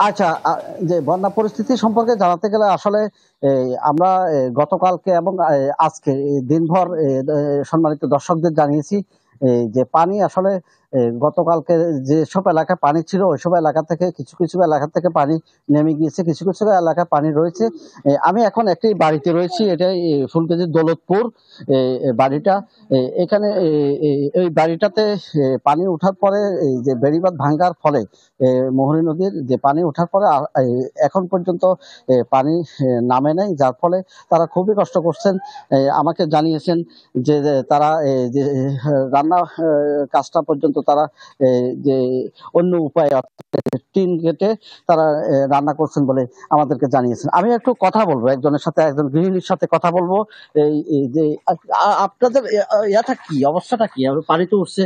আচ্ছা, যে বন্যা পরিস্থিতি সম্পর্কে জানাতে গেলে আসলে আমরা গতকালকে এবং আজকে দিনভর সম্মানিত দর্শকদের জানিয়েছি যে পানি আসলে গতকালকে যেসব এলাকায় পানি ছিল ওইসব এলাকা থেকে কিছু কিছু এলাকা থেকে পানি নেমে গিয়েছে, কিছু কিছু এলাকায় পানি রয়েছে। আমি এখন একটি বাড়িতে রয়েছি, এটাই ফুলগাজীর দৌলতপুর বাড়িটা। এখানে এই বাড়িটাতে পানি ওঠার পরে এই যে বেড়িবাঁধ ভাঙ্গার ফলে মোহরী নদীর যে পানি ওঠার পরে এখন পর্যন্ত পানি নামে নাই, যার ফলে তারা খুবই কষ্ট করছেন। আমাকে জানিয়েছেন যে তারা যে রান্না কাজটা পর্যন্ত তারা যে অন্য উপায়ে টিন কেটে তারা রান্না করছেন বলে আমাদেরকে জানিয়েছেন। আমি একটু কথা বলবো একজনের সাথে, একজন গৃহিণীর সাথে কথা বলবো। এই যে আপনাদের ইয়াটা কি, অবস্থাটা কি? পানি তো উঠছে,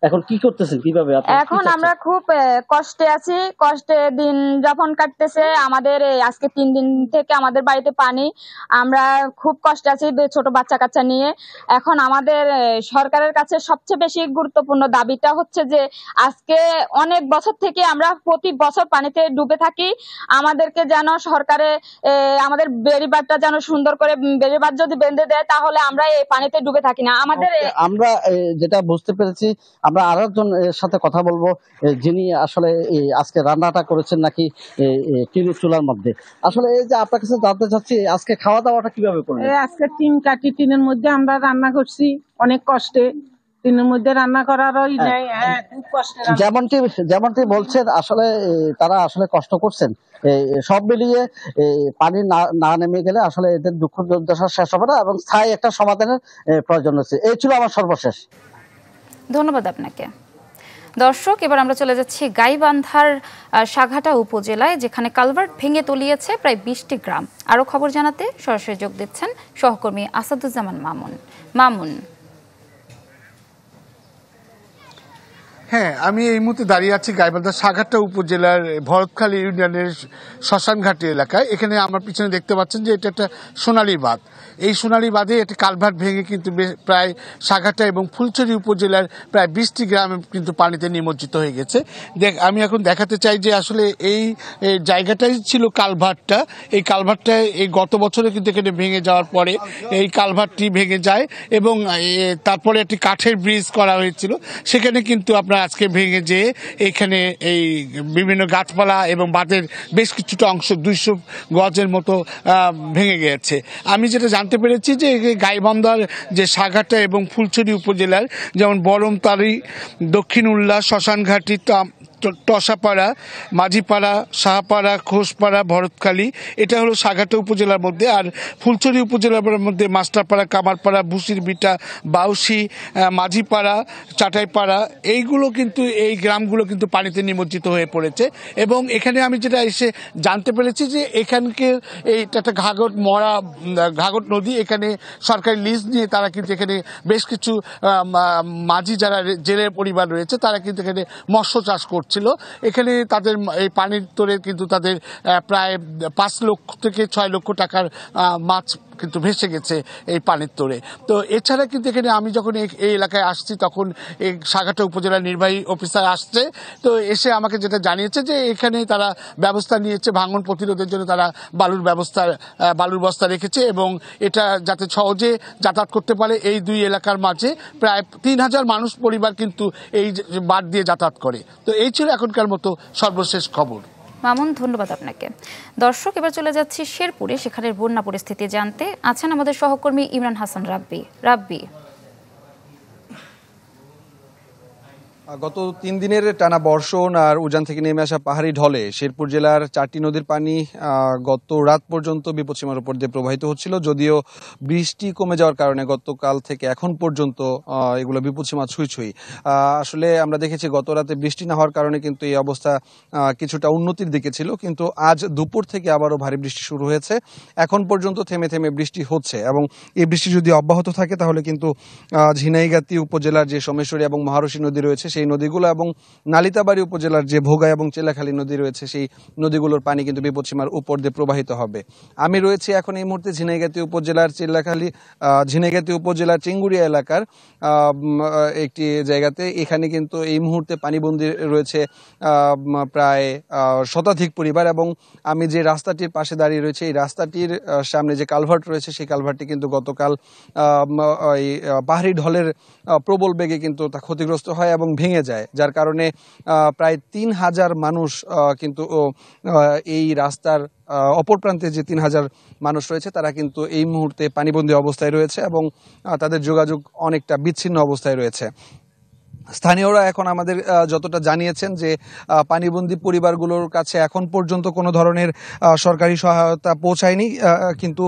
এখন কি করতেছেন, কিভাবে? এখন আমরা খুব কষ্টে আছি, কষ্টে দিন যাপন কাটতেছে আমাদের। আজকে 3 দিন থেকে আমাদের বাড়িতে পানি, আমরা খুব কষ্টে আছি ছোট বাচ্চা কাচ্চা নিয়ে। এখন আমাদের সরকারের কাছে সবচেয়ে বেশি গুরুত্বপূর্ণ দাবিটা হচ্ছে যে আজকে অনেক বছর থেকে আমরা প্রতি বছর পানিতে ডুবে থাকি, আমাদেরকে যেন সরকারে আমাদের বেড়িবাঁধটা যেন সুন্দর করে বেড়িবাঁধ যদি বেঁধে দেয় তাহলে আমরা এই পানিতে ডুবে থাকি না। আমাদের আমরা যেটা বুঝতে পেরেছি, আমরা আরো একজনের সাথে কথা বলবো যিনি আসলে আজকে রান্নাটা করেছেন নাকি টিনের চুলার মধ্যে। আসলে এই যে আপনার কাছে জানতে চাচ্ছি আজকে খাওয়া দাওয়াটা কিভাবে করলেন? আজকে 3 কাঠি টিনের মধ্যে আমরা রান্না করছি, অনেক কষ্টে টিনের মধ্যে রান্না করারই নাই। খুব কষ্টে। যেমনটি বলছেন আসলে তারা আসলে কষ্ট করছেন। সব মিলিয়ে পানি না নেমে গেলে আসলে এদের দুঃখ দুর্দশা শেষ হবে না এবং স্থায়ী একটা সমাধানের প্রয়োজন আছে। এই ছিল আমার সর্বশেষ। ধন্যবাদ আপনাকে। দর্শক, এবার আমরা চলে যাচ্ছি গাইবান্ধার সাঘাটা উপজেলায়, যেখানে কালভার্ট ভেঙে তলিয়েছে প্রায় 20টি গ্রাম। আরও খবর জানাতে সরাসরি যোগ দিচ্ছেন সহকর্মী আসাদুজ্জামান মামুন। হ্যাঁ, আমি এই মুহূর্তে দাঁড়িয়ে আছি গাইবান্ধা সাঘাটা উপজেলার ভরতখালী ইউনিয়নের শ্মশানঘাটি এলাকায়। এখানে আমার পিছনে দেখতে পাচ্ছেন যে এটা একটা সোনালী বাঁধ। এই সোনালী বাঁধে একটি কালভার্ট ভেঙে কিন্তু প্রায় সাঘাটা এবং ফুলছড়ি উপজেলার প্রায় 20টি গ্রাম কিন্তু পানিতে নিমজ্জিত হয়ে গেছে। আমি এখন দেখাতে চাই যে আসলে এই জায়গাটাই ছিল কালভার্টটা। এই কালভার্টটা এই গত বছরে কিন্তু এখানে ভেঙে যাওয়ার পরে এই কালভার্টটি ভেঙে যায় এবং তারপরে একটি কাঠের ব্রিজ করা হয়েছিল। সেখানে কিন্তু আপনার আজকে ভেঙে যেয়ে এখানে এই বিভিন্ন গাছপালা এবং বাঁধের বেশ কিছুটা অংশ 200 গজের মতো ভেঙে গেছে। আমি যেটা জানতে পেরেছি যে গাইবান্ধার যে সাঘাটা এবং ফুলছড়ি উপজেলার যেমন বরমতারি, দক্ষিণ উল্লাস, শ্মশানঘাটি, টসাপাড়া, মাঝিপাড়া, শাহপাড়া, খোসপাড়া, ভরতখালী, এটা হলো সাঘাটা উপজেলার মধ্যে। আর ফুলছড়ি উপজেলার মধ্যে মাস্টারপাড়া, কামারপাড়া, বুসির বিটা, বাউসি, মাঝিপাড়া, চাটাইপাড়া, এইগুলো কিন্তু এই গ্রামগুলো কিন্তু পানিতে নিমজ্জিত হয়ে পড়েছে। এবং এখানে আমি যেটা এসে জানতে পেরেছি যে এখানকার এইটা একটা ঘাগট নদী, এখানে সরকারি লিজ নিয়ে তারা কিন্তু এখানে বেশ কিছু মাঝি যারা জেলে পরিবার রয়েছে তারা কিন্তু এখানে মৎস্য চাষ করছে ছিল। এখানে তাদের এই পানির তোরে কিন্তু তাদের প্রায় 5 লক্ষ থেকে 6 লক্ষ টাকার মাছ কিন্তু ভেসে গেছে এই পানির তোরে। তো এছাড়া কিন্তু এখানে আমি যখন এই এলাকায় আসছি তখন এই সাঘাটা উপজেলার নির্বাহী অফিসার আসছে, তো এসে আমাকে যেটা জানিয়েছে যে এখানে তারা ব্যবস্থা নিয়েছে, ভাঙন প্রতিরোধের জন্য তারা বালুর বস্তা রেখেছে এবং এটা যাতে সহজে যাতায়াত করতে পারে। এই 2 এলাকার মাঝে প্রায় 3000 মানুষ পরিবার কিন্তু এই বাঁধ দিয়ে যাতায়াত করে। তো এই ছিল এখনকার মতো সর্বশেষ খবর। মামুন, ধন্যবাদ আপনাকে। দর্শক, এবার চলে যাচ্ছি শেরপুরে, সেখানের বন্যা পরিস্থিতি জানতে আছেন আমাদের সহকর্মী ইমরান হাসান রাব্বি। গত 3 দিনের টানা বর্ষণ আর উজান থেকে নেমে আসা পাহাড়ি ঢলে শেরপুর জেলার 4টি নদীর পানি গত রাত পর্যন্ত বিপদসীমার উপর দিয়ে প্রবাহিত হচ্ছিল। যদিও বৃষ্টি কমে যাওয়ার কারণে গতকাল থেকে এখন পর্যন্ত এগুলো বিপদসীমা ছুঁই। আসলে আমরা দেখেছি গত রাতে বৃষ্টি না হওয়ার কারণে কিন্তু এই অবস্থা কিছুটা উন্নতির দিকে ছিল, কিন্তু আজ দুপুর থেকে আবারও ভারী বৃষ্টি শুরু হয়েছে। এখন পর্যন্ত থেমে থেমে বৃষ্টি হচ্ছে এবং এই বৃষ্টি যদি অব্যাহত থাকে তাহলে কিন্তু ঝিনাইগাতি উপজেলার যে সোমেশ্বরী এবং মহারশী নদী রয়েছে সেই নদীগুলো, এবং নালিতাবাড়ী উপজেলার যে ভোগা এবং চেলাখালী নদী রয়েছে সেই নদীগুলোর পানি কিন্তু বিপদসীমার উপর দিয়ে প্রবাহিত হবে। আমি রয়েছি এখন এই মুহূর্তে ঝিনাইগাতী উপজেলার ঝিনাইগাতী উপজেলার চিঙ্গুড়িয়া এলাকার একটি জায়গাতে। এখানে কিন্তু এই মুহূর্তে পানিবন্দী রয়েছে প্রায় শতাধিক পরিবার, এবং আমি যে রাস্তাটির পাশে দাঁড়িয়ে রয়েছে এই রাস্তাটির সামনে যে কালভার্ট রয়েছে সেই কালভার্টটি কিন্তু গতকাল পাহাড়ি ঢলের প্রবল বেগে কিন্তু তা ক্ষতিগ্রস্ত হয় এবং ভেঙে যায়, যার কারণে প্রায় 3000 মানুষ কিন্তু এই রাস্তার অপর প্রান্তে যে 3000 মানুষ রয়েছে তারা কিন্তু এই মুহূর্তে পানিবন্দী অবস্থায় রয়েছে এবং তাদের যোগাযোগ অনেকটা বিচ্ছিন্ন অবস্থায় রয়েছে। স্থানীয়রা এখন আমাদের যতটা জানিয়েছেন যে পানিবন্দী পরিবারগুলোর কাছে এখন পর্যন্ত কোনো ধরনের সরকারি সহায়তা পৌঁছায়নি, কিন্তু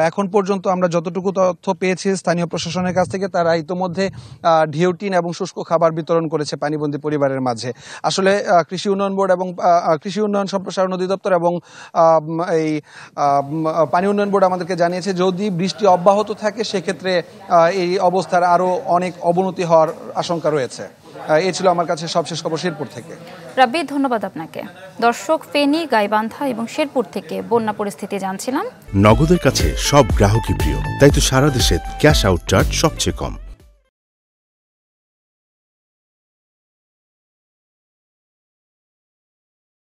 এখন পর্যন্ত আমরা যতটুকু তথ্য পেয়েছি স্থানীয় প্রশাসনের কাছ থেকে, তারা ইতোমধ্যে ঢেউটিন এবং শুষ্ক খাবার বিতরণ করেছে পানিবন্দী পরিবারের মাঝে। আসলে কৃষি উন্নয়ন বোর্ড এবং কৃষি উন্নয়ন সম্প্রসারণ অধিদপ্তর এবং এই পানি উন্নয়ন বোর্ড আমাদেরকে জানিয়েছে যদি বৃষ্টি অব্যাহত থাকে সেক্ষেত্রে এই অবস্থার আরও অনেক অবনতি হওয়ার আশঙ্কা রয়েছে। এই ছিল আমার কাছে সবশেষ খবর শেরপুর থেকে। রাব্বি, ধন্যবাদ আপনাকে। দর্শক, ফেনী, গাইবান্ধা এবং শেরপুর থেকে বন্যা পরিস্থিতি জানছিলাম। নগদের কাছে সব গ্রাহকই প্রিয়, তাই তো সারা দেশে ক্যাশ আউট চার্জ সবচেয়ে কম।